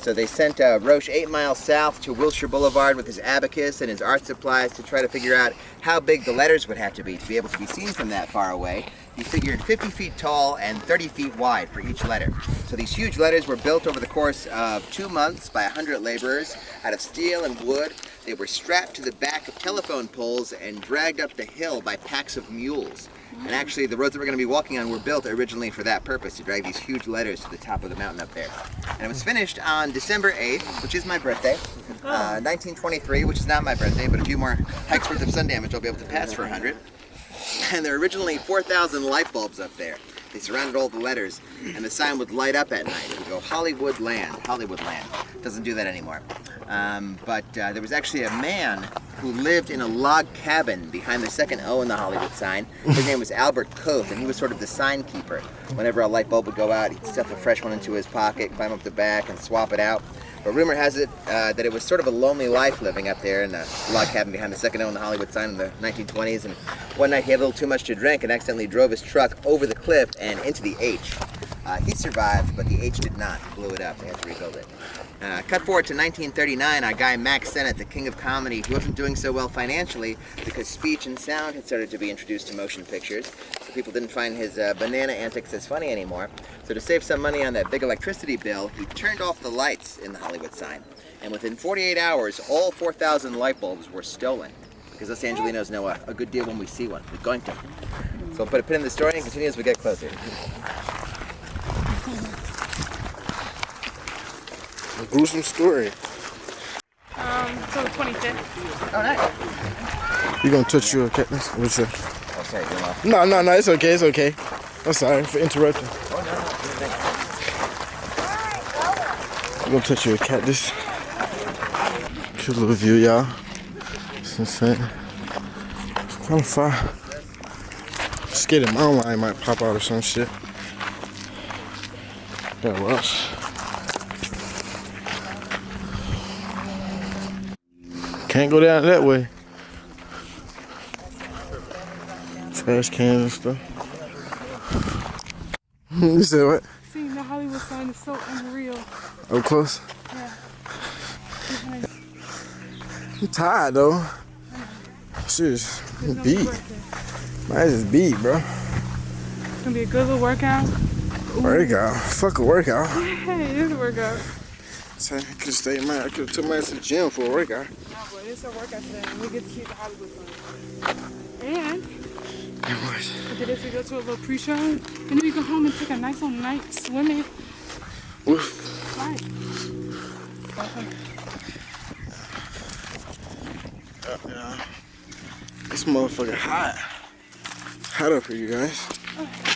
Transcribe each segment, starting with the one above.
So they sent Roche 8 miles south to Wilshire Boulevard with his abacus and his art supplies to try to figure out how big the letters would have to be able to be seen from that far away. He figured 50 feet tall and 30 feet wide for each letter. So these huge letters were built over the course of 2 months by 100 laborers out of steel and wood. They were strapped to the back of telephone poles and dragged up the hill by packs of mules. And actually, the roads that we're going to be walking on were built originally for that purpose, to drag these huge letters to the top of the mountain up there. And it was finished on December 8th, which is my birthday, 1923, which is not my birthday, but a few more hikes worth of sun damage I'll be able to pass for 100. And there were originally 4,000 light bulbs up there. They surrounded all the letters, and the sign would light up at night. It would go Hollywood Land, Hollywood Land. Doesn't do that anymore. But there was actually a man who lived in a log cabin behind the second O in the Hollywood sign. His name was Albert Coth, and he was sort of the sign keeper. Whenever a light bulb would go out, he'd stuff a fresh one into his pocket, climb up the back, and swap it out. But rumor has it that it was sort of a lonely life living up there in a log cabin behind the second O in the Hollywood sign in the 1920s. And one night he had a little too much to drink and accidentally drove his truck over the cliff and into the H. He survived, but the H did not. He blew it up. They had to rebuild it. Cut forward to 1939, our guy Max Sennett, the king of comedy, he wasn't doing so well financially because speech and sound had started to be introduced to motion pictures. So people didn't find his banana antics as funny anymore. So to save some money on that big electricity bill, he turned off the lights in the Hollywood sign. And within 48 hours, all 4,000 light bulbs were stolen. Because us Angelinos know a good deal when we see one. We're going to. So we'll put a pin in the story and continue as we get closer. A gruesome story. So the 25th. Oh, nice. You gonna touch your cactus? What's your... Oh, sorry, you're off. No, it's okay, it's okay. I'm sorry for interrupting. Oh, no. I'm gonna touch your cactus. Cute little view, y'all. It's insane. It's kind of far. Scared the mountain lion might pop out or some shit. Gotta watch. Can't go down that way. Trash cans and stuff. You said what? Seeing the Hollywood sign is so unreal. Up close? Yeah. I'm tired though. Shit, beat. Mine's just beat, bro. It's gonna be a good little workout. Workout? Fuck a workout. Hey, it is a workout. So I could have stayed in I could have took mine to the gym for a workout. No, but it's a workout today, and we get to see the Hollywood sign. And after this, we go to a little pre-show, and then we go home and take a nice little night swimming. Woof. Right. Yeah. This motherfucker hot. Hot up here, you guys.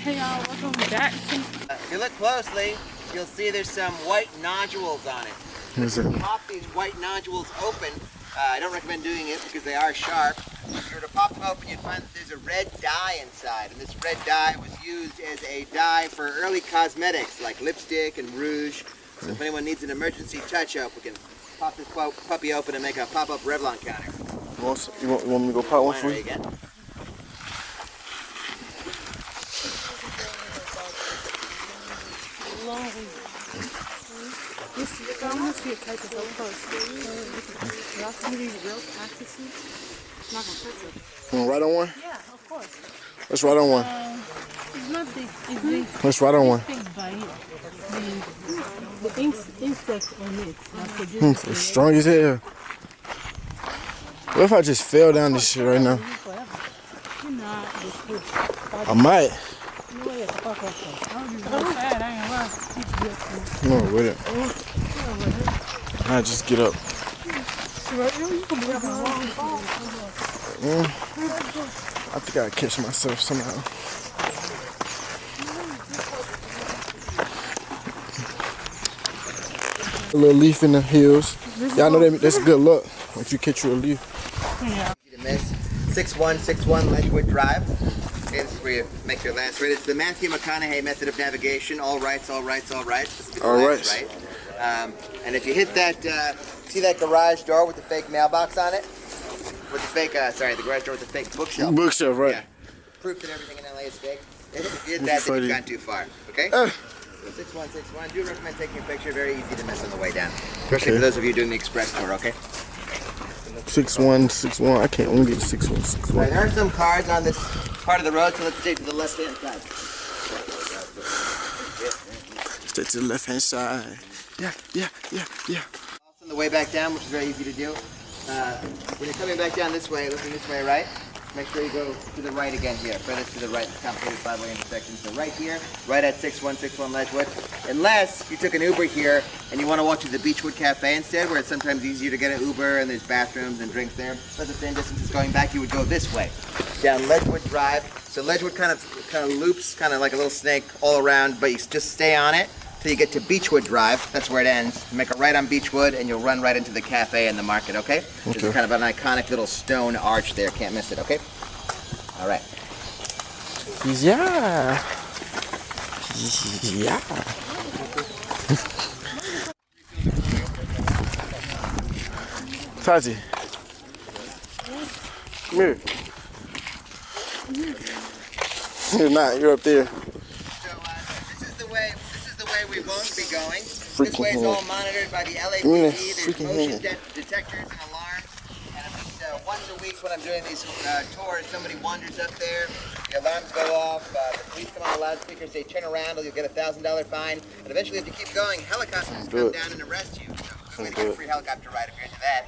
Hey y'all, welcome back to... If you look closely, you'll see there's some white nodules on it. What's If you that? pop these white nodules open, I don't recommend doing it because they are sharp. If you were to pop them open, you'd find that there's a red dye inside. And this red dye was used as a dye for early cosmetics like lipstick and rouge. So if anyone needs an emergency touch-up, we can pop this puppy open and make a pop-up Revlon counter. You want me to go pop one for you? Again. I want to see a cactus up close. Y'all see these real cactuses? It's not gonna touch it. You want to ride on one? Yeah, of course. Let's ride on one. It's not the Let's ride on one. thing by it. The insect on it. It's strong as hell. What if I just fell down this shit right now? You're not. I might. I'm sad, I ain't lying. No, with it. I just get up. I think I catch myself somehow. A little leaf in the hills. Y'all know that's good luck if you catch you a leaf. Yeah. You miss 6161 Ledgewood Drive. Okay, this is where you make your last right. It's the Matthew McConaughey method of navigation. All rights, all rights, all rights. Just get the All last rights. right. And if you hit that, see that garage door with the fake mailbox on it? With the fake, the garage door with the fake bookshelf. Bookshelf, right? Yeah. Proof that everything in LA is fake. If you hit that, then you've gone too far. Okay? 6161. Do recommend taking a picture. Very easy to miss on the way down. Especially for those of you doing the express tour, okay? 6161. I can't only get 6161. Right, there are some cars on this part of the road, so let's stay to the left-hand side. Stay to the left-hand side. Yeah. On the way back down, which is very easy to do. When you're coming back down this way, looking this way, right? Make sure you go to the right again here. Further to the right, the complicated five-way intersection. So right here, right at 6161 Ledgewood. Unless you took an Uber here and you want to walk to the Beechwood Cafe instead, where it's sometimes easier to get an Uber and there's bathrooms and drinks there. But the same distance as going back, you would go this way, down Ledgewood Drive. So Ledgewood kind of loops, kind of like a little snake all around, but you just stay on it till you get to Beechwood Drive. That's where it ends. You make a right on Beechwood and you'll run right into the cafe and the market, okay? This is kind of an iconic little stone arch there. Can't miss it, okay? All right. Yeah. Tati. Come here. You're not. You're up there. So this is the way we won't be going. Freaking This way is all monitored by the LAPD. There's motion detectors and alarms. And at least once a week when I'm doing these tours, somebody wanders up there, the alarms go off, the police come on the loudspeakers, they turn around, or you'll get a $1,000 fine. And eventually, if you keep going, helicopters come down and arrest you. So you get a free helicopter ride if you're into that.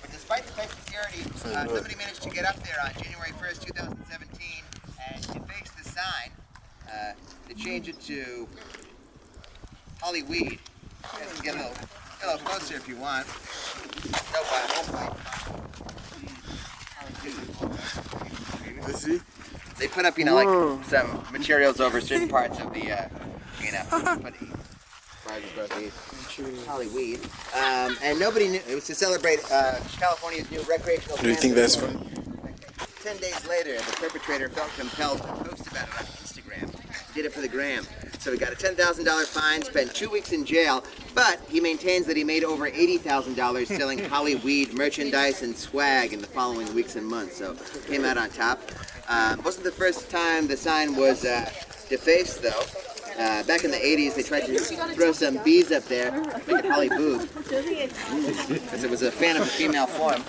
But despite the tight security, somebody managed to get up there on January 1st, 2017, and deface the sign. They changed it to Hollyweed. You guys can get a little closer if you want. No problem. Let's see. They put up, like some materials over certain parts of the, Hollyweed. And nobody knew. It was to celebrate California's new recreational. Do you think that's funny? 10 days later, the perpetrator felt compelled to post about it on Instagram. He did it for the gram. So he got a $10,000 fine, spent 2 weeks in jail, but he maintains that he made over $80,000 selling Hollyweed merchandise and swag in the following weeks and months. So came out on top. Wasn't the first time the sign was defaced, though. Back in the 80s, they tried to throw some bees up there, make it Holly Boob, because it was a fan of the female form.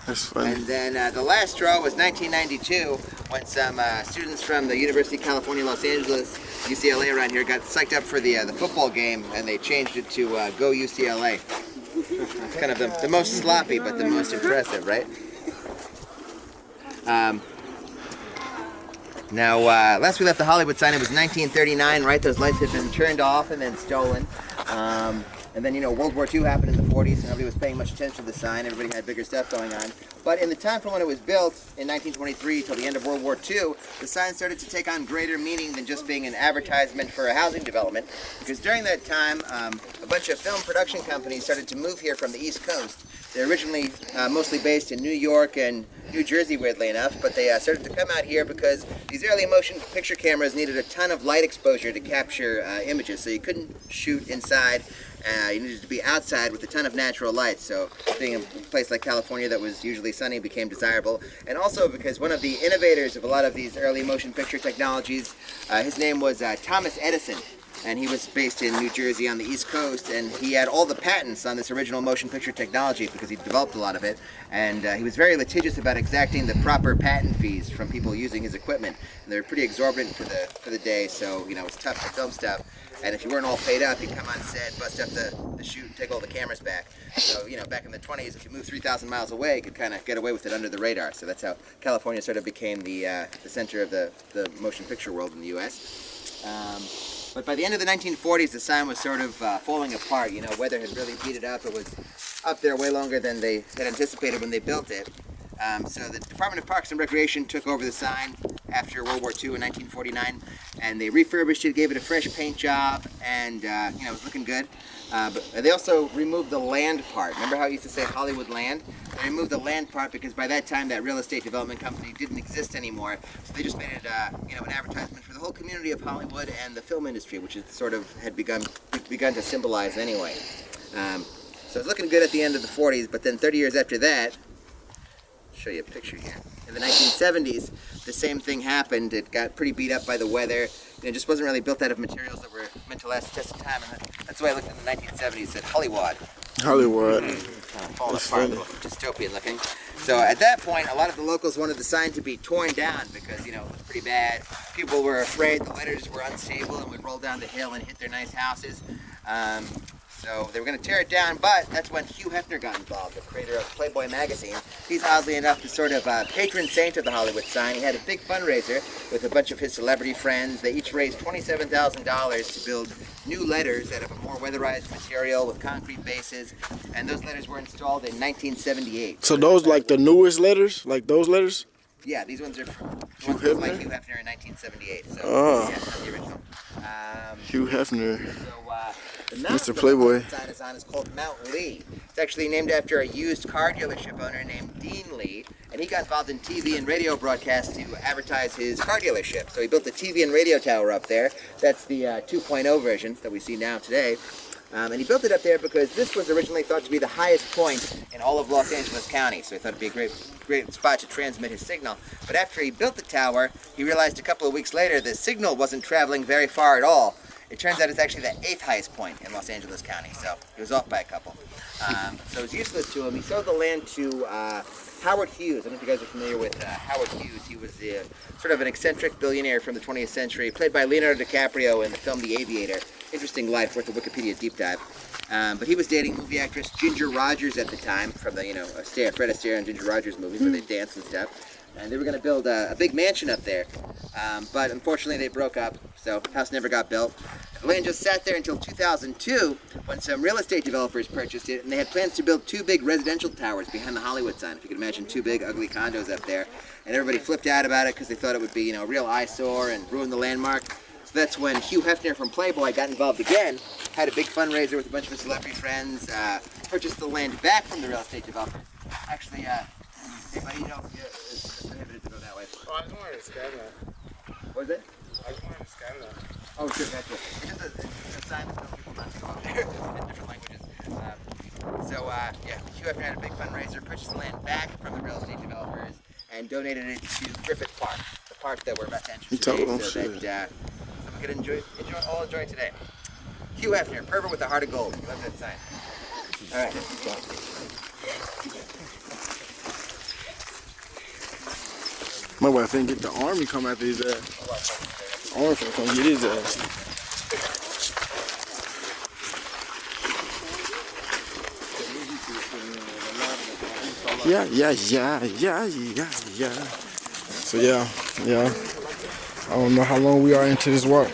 That's funny. And then the last straw was 1992, when some students from the University of California, Los Angeles, UCLA around here, got psyched up for the football game, and they changed it to Go UCLA. It's kind of the most sloppy, but the most impressive, right? Now, last we left the Hollywood sign, it was 1939, right? Those lights had been turned off and then stolen. And then, World War II happened in the 40s, and nobody was paying much attention to the sign. Everybody had bigger stuff going on. But in the time from when it was built, in 1923 till the end of World War II, the sign started to take on greater meaning than just being an advertisement for a housing development. Because during that time, a bunch of film production companies started to move here from the East Coast. They're originally mostly based in New York and New Jersey, weirdly enough, but they started to come out here because these early motion picture cameras needed a ton of light exposure to capture images, so you couldn't shoot inside. You needed to be outside with a ton of natural light, so being in a place like California that was usually sunny became desirable. And also because one of the innovators of a lot of these early motion picture technologies, his name was Thomas Edison. And he was based in New Jersey on the East Coast, and he had all the patents on this original motion picture technology because he developed a lot of it. And he was very litigious about exacting the proper patent fees from people using his equipment. And they were pretty exorbitant for the day, so it was tough to film stuff. And if you weren't all paid up, you'd come on set, bust up the shoot, and take all the cameras back. So, back in the 20s, if you moved 3,000 miles away, you could kind of get away with it under the radar. So that's how California sort of became the center of the motion picture world in the U.S. But by the end of the 1940s, the sign was sort of falling apart. Weather had really beat it up. It was up there way longer than they had anticipated when they built it. So the Department of Parks and Recreation took over the sign after World War II in 1949, and they refurbished it, gave it a fresh paint job, and it was looking good. But they also removed the land part. Remember how it used to say Hollywood Land? They removed the land part because by that time that real estate development company didn't exist anymore. So they just made it, an advertisement for the whole community of Hollywood and the film industry, which it sort of had begun to symbolize anyway. So it was looking good at the end of the 40s, but then 30 years after that, show you a picture here. In the 1970s, the same thing happened. It got pretty beat up by the weather. It just wasn't really built out of materials that were meant to last the test of time. And that's why I looked in the 1970s. It said Hollywood. Hollywood. Kind of falling apart, dystopian looking. So at that point, a lot of the locals wanted the sign to be torn down because, you know, it was pretty bad. People were afraid the letters were unstable and would roll down the hill and hit their nice houses. So they were going to tear it down, but that's when Hugh Hefner got involved, the creator of Playboy magazine. He's oddly enough the sort of patron saint of the Hollywood sign. He had a big fundraiser with a bunch of his celebrity friends. They each raised $27,000 to build new letters out of a more weatherized material with concrete bases, and those letters were installed in 1978. So those like the newest letters, like those letters? Yeah, these ones are from Hugh built by Hefner? Hugh Hefner in 1978. So Oh. yeah, not the original. Hugh Hefner. The mountain Mr. Playboy. the sign is on is called Mount Lee. It's actually named after a used car dealership owner named Dean Lee, and he got involved in TV and radio broadcasts to advertise his car dealership. So he built the TV and radio tower up there. That's the 2.0 version that we see now today. And he built it up there because this was originally thought to be the highest point in all of Los Angeles County. So he thought it'd be a great spot to transmit his signal. But after he built the tower, he realized a couple of weeks later the signal wasn't traveling very far at all. It turns out it's actually the 8th highest point in Los Angeles County, so he was off by a couple. So it was useless to him. He sold the land to Howard Hughes. I don't know if you guys are familiar with Howard Hughes. He was sort of an eccentric billionaire from the 20th century, played by Leonardo DiCaprio in the film The Aviator. Interesting life, worth a Wikipedia deep dive. But he was dating movie actress Ginger Rogers at the time from the, Fred Astaire and Ginger Rogers movies where they dance and stuff. And they were going to build a big mansion up there. But unfortunately they broke up, so the house never got built. The land just sat there until 2002 when some real estate developers purchased it, and they had plans to build 2 big residential towers behind the Hollywood sign. If you can imagine 2 big ugly condos up there. And everybody flipped out about it because they thought it would be, a real eyesore and ruin the landmark. So that's when Hugh Hefner from Playboy got involved again, had a big fundraiser with a bunch of his celebrity friends, purchased the land back from the real estate developer. Actually, hey buddy, it's prohibited to go that way. Oh, I just wanted to scan that. What is it? I just wanted to scan that. Oh, sure, gotcha. It's just a sign that tells people not to go up there in different languages. Hugh Hefner had a big fundraiser, purchased the land back from the real estate developers, and donated it to Griffith Park, the park that we're about to enter today, so that we could enjoy it today. Hugh Hefner, pervert with a heart of gold. You love that sign. All right, let's go. My wife didn't get the army come after his ass. Army finna come get his ass. Yeah. So yeah. I don't know how long we are into this walk,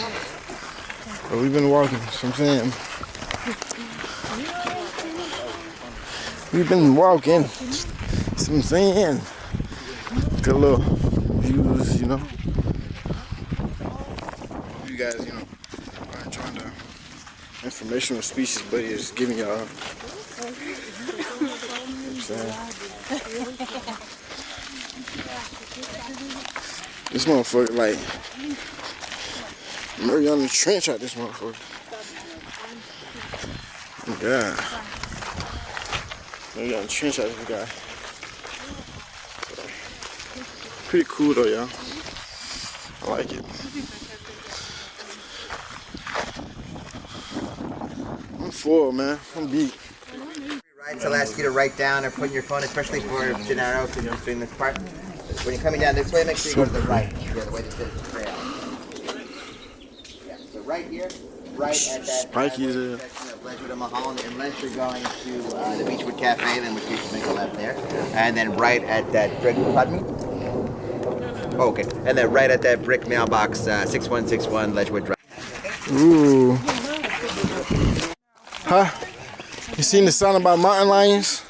but we've been walking. So I'm saying we've been walking. So I'm saying good little views, You guys, are enjoying the informational speeches Buddy is giving y'all. I'm saying. This motherfucker, like, Mariana Trench out this motherfucker. Yeah. Mariana Trench out this guy. Pretty cool though, y'all. I like it. I'm full, man. I'm beat. So I'll ask you to write down or put in your phone, especially for Gennaro, because you're doing this part. When you're coming down this way, make sure you go to the right. Yeah, the way this is trail. Yeah, so right here, right at that Spiky is there. section of Ledgewood and Mulholland, unless you're going to the Beechwood Cafe, then which you should make a left there. And then right at that brick, pardon me? Oh, okay. And then right at that brick mailbox, 6161 Ledgewood Drive. Ooh. Huh? You seen the song about mountain lions?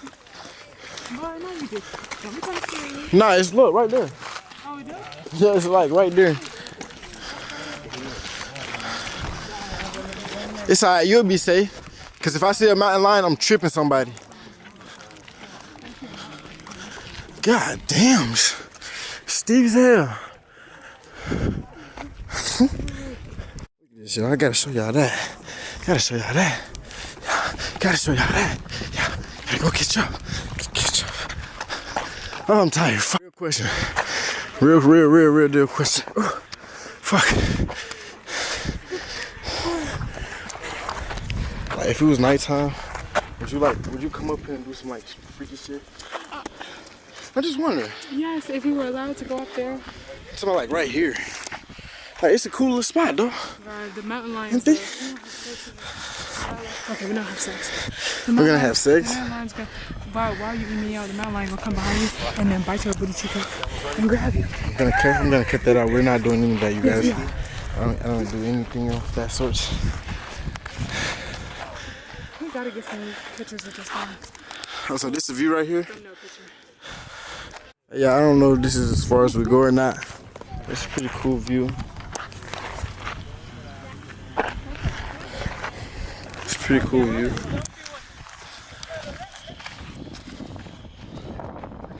Nah, it's look right there. Oh, we do? Yeah, it's like right there. It's alright, you'll be safe. Cause if I see a mountain lion, I'm tripping somebody. God damn. Steve's hell. Look at this, y'all. I gotta show y'all that. Gotta show y'all that. Yeah, gotta show y'all that. Yeah, gotta go catch up. Catch up. Oh, I'm tired. Fuck. Real question. Real deal question. Fuck. Like, if it was nighttime, would you come up here and do some like freaky shit? I'm just wondering. Yes, if we were allowed to go up there. Something like right here. Like, it's a cool little spot, though. The mountain lions. Okay, We don't have sex. we're gonna have sex. The mountain lions gonna, while you eat me out, the mountain lion gonna come behind you and then bite your booty cheeks and grab you. I'm gonna cut that out. We're not doing any of that, you guys. I don't do anything of that sort. We gotta get some pictures of this thing. Oh, so this is the view right here? From no picture. Yeah, I don't know if this is as far as we go or not. It's a pretty cool view. It's a pretty cool view.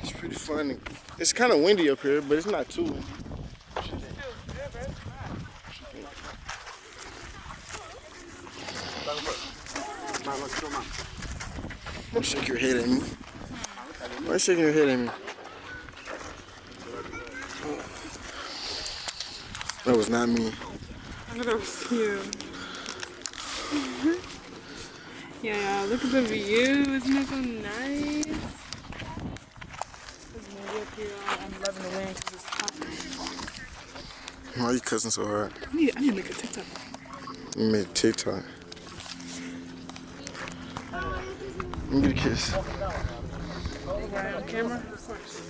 It's pretty fun. It's kind of windy up here, but it's not too windy. Don't shake your head at me. Why are you shaking your head at me? That was not me. I thought that was you. Yeah, look at the view. Isn't it so nice? There's maybe up here. I'm loving the wind because it's hot. Why are you cussing so hard? I need to make a TikTok. You made a TikTok. Let me get a kiss. Right on camera? Of course.